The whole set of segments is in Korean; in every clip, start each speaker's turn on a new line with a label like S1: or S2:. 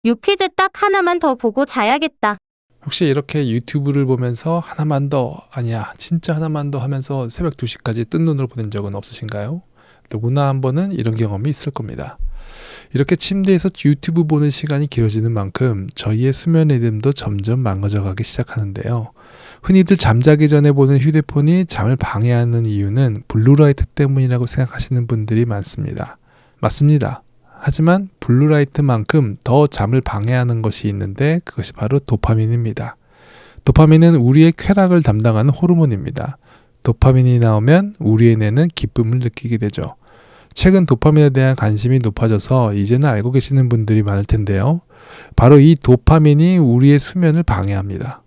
S1: 유퀴즈 딱 하나만 더 보고 자야겠다.
S2: 혹시 이렇게 유튜브를 보면서 하나만 더, 아니야, 진짜 하나만 더 하면서 새벽 2시까지 뜬 눈으로 보낸 적은 없으신가요? 누구나 한 번은 이런 경험이 있을 겁니다. 이렇게 침대에서 유튜브 보는 시간이 길어지는 만큼 저희의 수면 리듬도 점점 망가져 가기 시작하는데요. 흔히들 잠자기 전에 보는 휴대폰이 잠을 방해하는 이유는 블루라이트 때문이라고 생각하시는 분들이 많습니다. 맞습니다. 하지만 블루라이트만큼 더 잠을 방해하는 것이 있는데 그것이 바로 도파민입니다. 도파민은 우리의 쾌락을 담당하는 호르몬입니다. 도파민이 나오면 우리의 뇌는 기쁨을 느끼게 되죠. 최근 도파민에 대한 관심이 높아져서 이제는 알고 계시는 분들이 많을 텐데요. 바로 이 도파민이 우리의 수면을 방해합니다.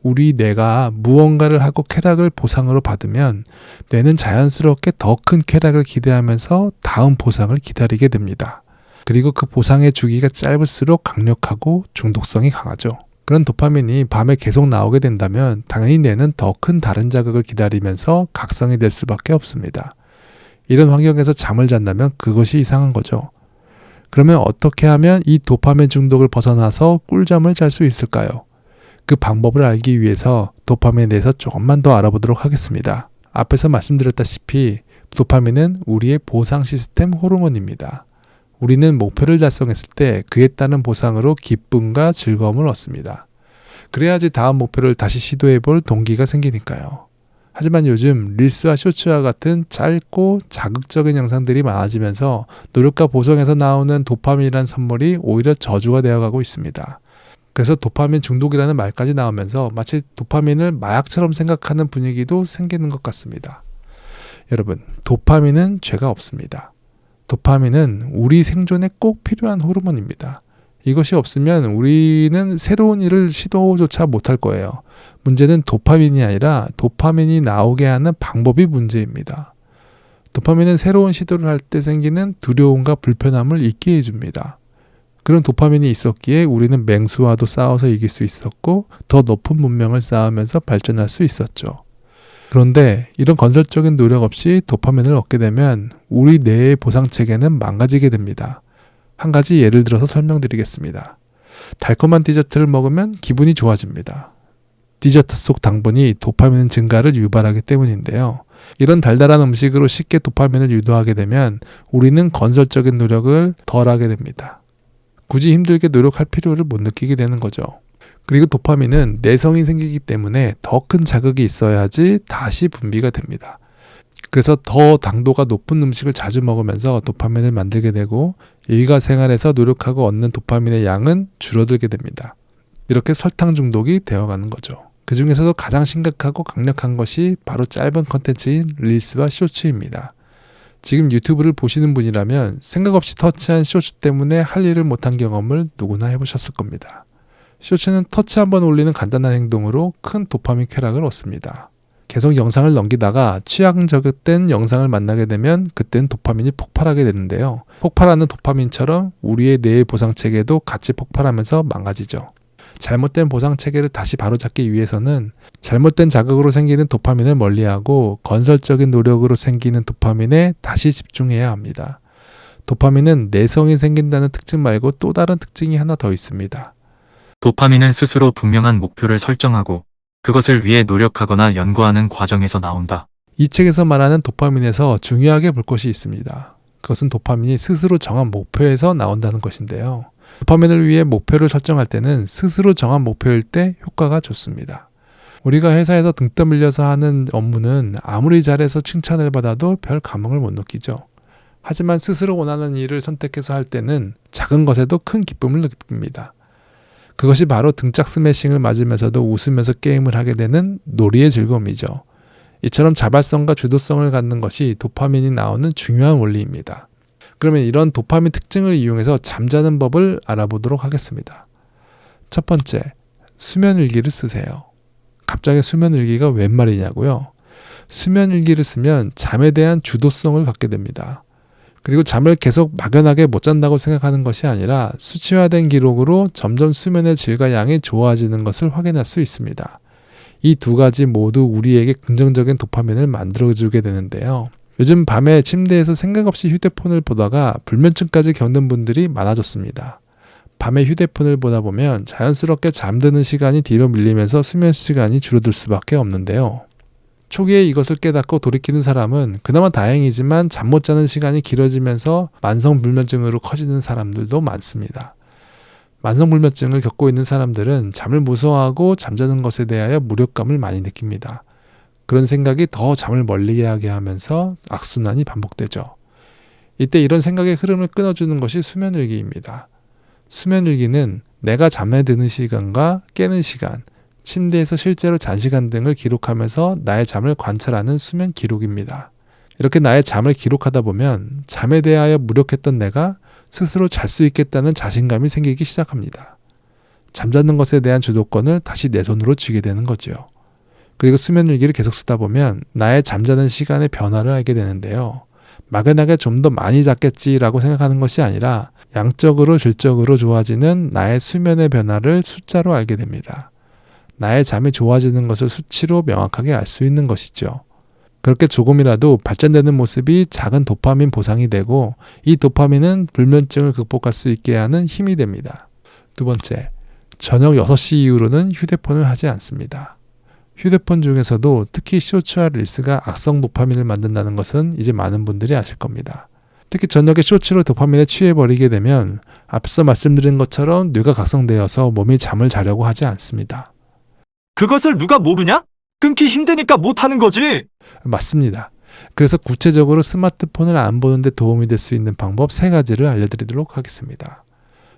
S2: 우리 뇌가 무언가를 하고 쾌락을 보상으로 받으면 뇌는 자연스럽게 더 큰 쾌락을 기대하면서 다음 보상을 기다리게 됩니다. 그리고 그 보상의 주기가 짧을수록 강력하고 중독성이 강하죠. 그런 도파민이 밤에 계속 나오게 된다면 당연히 뇌는 더 큰 다른 자극을 기다리면서 각성이 될 수밖에 없습니다. 이런 환경에서 잠을 잔다면 그것이 이상한 거죠. 그러면 어떻게 하면 이 도파민 중독을 벗어나서 꿀잠을 잘 수 있을까요? 그 방법을 알기 위해서 도파민에 대해서 조금만 더 알아보도록 하겠습니다. 앞에서 말씀드렸다시피 도파민은 우리의 보상 시스템 호르몬입니다. 우리는 목표를 달성했을 때 그에 따른 보상으로 기쁨과 즐거움을 얻습니다. 그래야지 다음 목표를 다시 시도해볼 동기가 생기니까요. 하지만 요즘 릴스와 쇼츠와 같은 짧고 자극적인 영상들이 많아지면서 노력과 보상에서 나오는 도파민이라는 선물이 오히려 저주가 되어가고 있습니다. 그래서 도파민 중독이라는 말까지 나오면서 마치 도파민을 마약처럼 생각하는 분위기도 생기는 것 같습니다. 여러분, 도파민은 죄가 없습니다. 도파민은 우리 생존에 꼭 필요한 호르몬입니다. 이것이 없으면 우리는 새로운 일을 시도조차 못할 거예요. 문제는 도파민이 아니라 도파민이 나오게 하는 방법이 문제입니다. 도파민은 새로운 시도를 할 때 생기는 두려움과 불편함을 잊게 해줍니다. 그런 도파민이 있었기에 우리는 맹수와도 싸워서 이길 수 있었고 더 높은 문명을 쌓으면서 발전할 수 있었죠. 그런데 이런 건설적인 노력 없이 도파민을 얻게 되면 우리 뇌의 보상체계는 망가지게 됩니다. 한 가지 예를 들어서 설명드리겠습니다. 달콤한 디저트를 먹으면 기분이 좋아집니다. 디저트 속 당분이 도파민 증가를 유발하기 때문인데요. 이런 달달한 음식으로 쉽게 도파민을 유도하게 되면 우리는 건설적인 노력을 덜 하게 됩니다. 굳이 힘들게 노력할 필요를 못 느끼게 되는 거죠. 그리고 도파민은 내성이 생기기 때문에 더 큰 자극이 있어야지 다시 분비가 됩니다. 그래서 더 당도가 높은 음식을 자주 먹으면서 도파민을 만들게 되고 일과생활에서 노력하고 얻는 도파민의 양은 줄어들게 됩니다. 이렇게 설탕 중독이 되어가는 거죠. 그 중에서도 가장 심각하고 강력한 것이 바로 짧은 컨텐츠인 릴스와 쇼츠입니다. 지금 유튜브를 보시는 분이라면 생각 없이 터치한 쇼츠 때문에 할 일을 못한 경험을 누구나 해보셨을 겁니다. 쇼츠는 터치 한번 올리는 간단한 행동으로 큰 도파민 쾌락을 얻습니다. 계속 영상을 넘기다가 취향 저격된 영상을 만나게 되면 그때는 도파민이 폭발하게 되는데요. 폭발하는 도파민처럼 우리의 뇌의 보상체계도 같이 폭발하면서 망가지죠. 잘못된 보상체계를 다시 바로잡기 위해서는 잘못된 자극으로 생기는 도파민을 멀리하고 건설적인 노력으로 생기는 도파민에 다시 집중해야 합니다. 도파민은 내성이 생긴다는 특징 말고 또 다른 특징이 하나 더 있습니다.
S3: 도파민은 스스로 분명한 목표를 설정하고 그것을 위해 노력하거나 연구하는 과정에서 나온다.
S2: 이 책에서 말하는 도파민에서 중요하게 볼 것이 있습니다. 그것은 도파민이 스스로 정한 목표에서 나온다는 것인데요. 도파민을 위해 목표를 설정할 때는 스스로 정한 목표일 때 효과가 좋습니다. 우리가 회사에서 등 떠밀려서 하는 업무는 아무리 잘해서 칭찬을 받아도 별 감흥을 못 느끼죠. 하지만 스스로 원하는 일을 선택해서 할 때는 작은 것에도 큰 기쁨을 느낍니다. 그것이 바로 등짝 스매싱을 맞으면서도 웃으면서 게임을 하게 되는 놀이의 즐거움이죠. 이처럼 자발성과 주도성을 갖는 것이 도파민이 나오는 중요한 원리입니다. 그러면 이런 도파민 특징을 이용해서 잠자는 법을 알아보도록 하겠습니다. 첫 번째, 수면일기를 쓰세요. 갑자기 수면일기가 웬 말이냐고요? 수면일기를 쓰면 잠에 대한 주도성을 갖게 됩니다. 그리고 잠을 계속 막연하게 못 잔다고 생각하는 것이 아니라 수치화된 기록으로 점점 수면의 질과 양이 좋아지는 것을 확인할 수 있습니다. 이 두 가지 모두 우리에게 긍정적인 도파민을 만들어주게 되는데요. 요즘 밤에 침대에서 생각 없이 휴대폰을 보다가 불면증까지 겪는 분들이 많아졌습니다. 밤에 휴대폰을 보다 보면 자연스럽게 잠드는 시간이 뒤로 밀리면서 수면 시간이 줄어들 수밖에 없는데요. 초기에 이것을 깨닫고 돌이키는 사람은 그나마 다행이지만 잠 못 자는 시간이 길어지면서 만성불면증으로 커지는 사람들도 많습니다. 만성불면증을 겪고 있는 사람들은 잠을 무서워하고 잠자는 것에 대하여 무력감을 많이 느낍니다. 그런 생각이 더 잠을 멀리 하게 하면서 악순환이 반복되죠. 이때 이런 생각의 흐름을 끊어주는 것이 수면일기입니다. 수면일기는 내가 잠에 드는 시간과 깨는 시간, 침대에서 실제로 잔 시간 등을 기록하면서 나의 잠을 관찰하는 수면 기록입니다. 이렇게 나의 잠을 기록하다 보면 잠에 대하여 무력했던 내가 스스로 잘 수 있겠다는 자신감이 생기기 시작합니다. 잠자는 것에 대한 주도권을 다시 내 손으로 쥐게 되는 거죠. 그리고 수면일기를 계속 쓰다 보면 나의 잠자는 시간의 변화를 알게 되는데요. 막연하게 좀 더 많이 잤겠지라고 생각하는 것이 아니라 양적으로 질적으로 좋아지는 나의 수면의 변화를 숫자로 알게 됩니다. 나의 잠이 좋아지는 것을 수치로 명확하게 알 수 있는 것이죠. 그렇게 조금이라도 발전되는 모습이 작은 도파민 보상이 되고 이 도파민은 불면증을 극복할 수 있게 하는 힘이 됩니다. 두 번째, 저녁 6시 이후로는 휴대폰을 하지 않습니다. 휴대폰 중에서도 특히 쇼츠와 릴스가 악성 도파민을 만든다는 것은 이제 많은 분들이 아실 겁니다. 특히 저녁에 쇼츠로 도파민에 취해버리게 되면 앞서 말씀드린 것처럼 뇌가 각성되어서 몸이 잠을 자려고 하지 않습니다.
S4: 그것을 누가 모르냐? 끊기 힘드니까 못하는 거지.
S2: 맞습니다. 그래서 구체적으로 스마트폰을 안 보는 데 도움이 될 수 있는 방법 3가지를 알려드리도록 하겠습니다.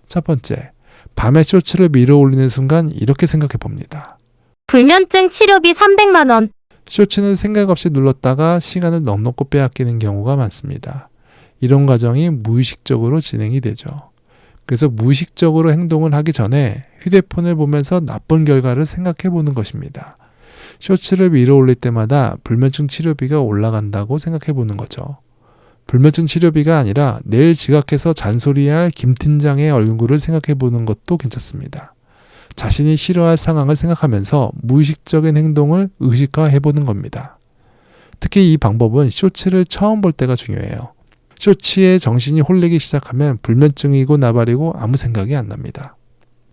S2: 첫 번째, 밤에 쇼츠를 밀어 올리는 순간 이렇게 생각해 봅니다.
S1: 불면증 치료비 300만 원.
S2: 쇼츠는 생각 없이 눌렀다가 시간을 넉넉히 빼앗기는 경우가 많습니다. 이런 과정이 무의식적으로 진행이 되죠. 그래서 무의식적으로 행동을 하기 전에 휴대폰을 보면서 나쁜 결과를 생각해 보는 것입니다. 쇼츠를 밀어 올릴 때마다 불면증 치료비가 올라간다고 생각해 보는 거죠. 불면증 치료비가 아니라 내일 지각해서 잔소리할 김 팀장의 얼굴을 생각해 보는 것도 괜찮습니다. 자신이 싫어할 상황을 생각하면서 무의식적인 행동을 의식화해 보는 겁니다. 특히 이 방법은 쇼츠를 처음 볼 때가 중요해요. 쇼츠에 정신이 홀리기 시작하면 불면증이고 나발이고 아무 생각이 안 납니다.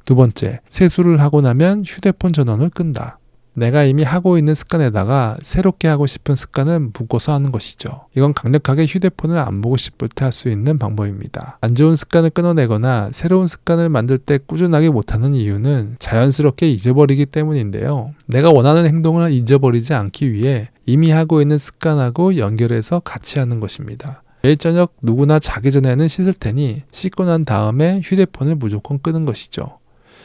S2: 두 번째, 세수를 하고 나면 휴대폰 전원을 끈다. 내가 이미 하고 있는 습관에다가 새롭게 하고 싶은 습관을 묶어서 하는 것이죠. 이건 강력하게 휴대폰을 안 보고 싶을 때 할 수 있는 방법입니다. 안 좋은 습관을 끊어내거나 새로운 습관을 만들 때 꾸준하게 못하는 이유는 자연스럽게 잊어버리기 때문인데요. 내가 원하는 행동을 잊어버리지 않기 위해 이미 하고 있는 습관하고 연결해서 같이 하는 것입니다. 매일 저녁 누구나 자기 전에는 씻을 테니 씻고 난 다음에 휴대폰을 무조건 끄는 것이죠.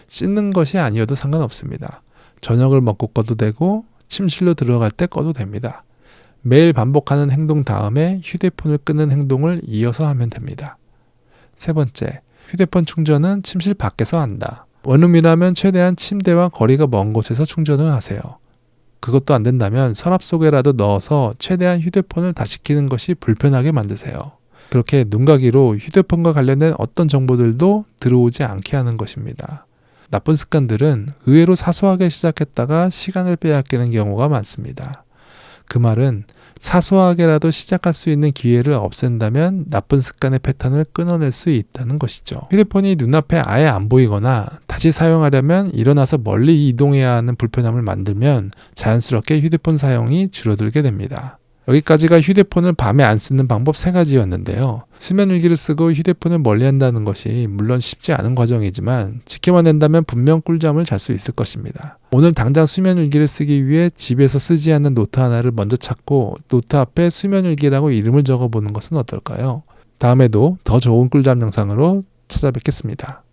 S2: 씻는 것이 아니어도 상관없습니다. 저녁을 먹고 꺼도 되고 침실로 들어갈 때 꺼도 됩니다. 매일 반복하는 행동 다음에 휴대폰을 끄는 행동을 이어서 하면 됩니다. 세 번째, 휴대폰 충전은 침실 밖에서 한다. 원룸이라면 최대한 침대와 거리가 먼 곳에서 충전을 하세요. 그것도 안 된다면 서랍 속에라도 넣어서 최대한 휴대폰을 다시 켜는 것이 불편하게 만드세요. 그렇게 눈과 귀로 휴대폰과 관련된 어떤 정보들도 들어오지 않게 하는 것입니다. 나쁜 습관들은 의외로 사소하게 시작했다가 시간을 빼앗기는 경우가 많습니다. 그 말은 사소하게라도 시작할 수 있는 기회를 없앤다면 나쁜 습관의 패턴을 끊어낼 수 있다는 것이죠. 휴대폰이 눈앞에 아예 안 보이거나 다시 사용하려면 일어나서 멀리 이동해야 하는 불편함을 만들면 자연스럽게 휴대폰 사용이 줄어들게 됩니다. 여기까지가 휴대폰을 밤에 안 쓰는 방법 3가지였는데요. 수면일기를 쓰고 휴대폰을 멀리한다는 것이 물론 쉽지 않은 과정이지만 지켜만 낸다면 분명 꿀잠을 잘 수 있을 것입니다. 오늘 당장 수면일기를 쓰기 위해 집에서 쓰지 않는 노트 하나를 먼저 찾고 노트 앞에 수면일기라고 이름을 적어보는 것은 어떨까요? 다음에도 더 좋은 꿀잠 영상으로 찾아뵙겠습니다.